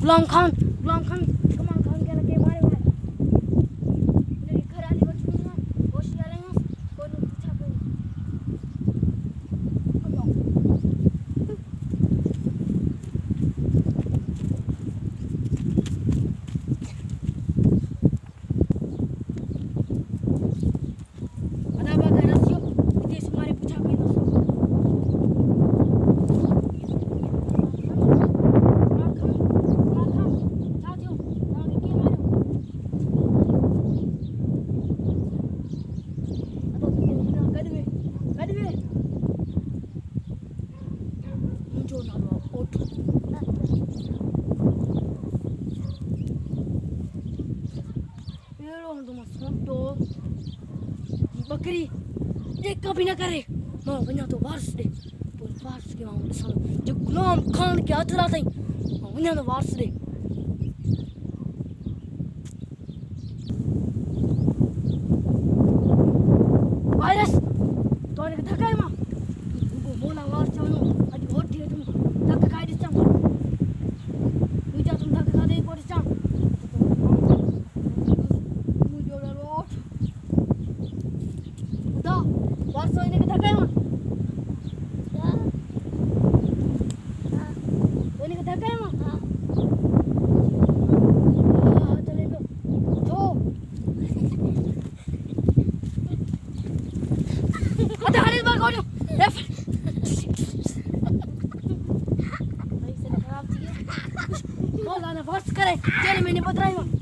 गुलाम खान कमाल खान के लगे मारे भाई मेरी घर आली को छूना होशियार है कोई ने पूछा कोई अदा बागा रसियो विदेश मारे पूछा कोई ना बकरी ये कभी ना करे मां वन्या तो वारस दे पर वारस के मां सन जो गुलाम खान के हथ रात मां वन्या तो वारस दे वायरस तो ने धकाय मां वो मोला वारस चवनो आज होठी तुम धक खाई दिस चां मुजा तुम धक खा दे पड़ चां वारसो इने के धकाय मां इने के धकाय मां हां चले गयो जो अरे हरीश बार कोडियो भाई से खराब थी बोला ना वारस करे चल मैंने बतराई मां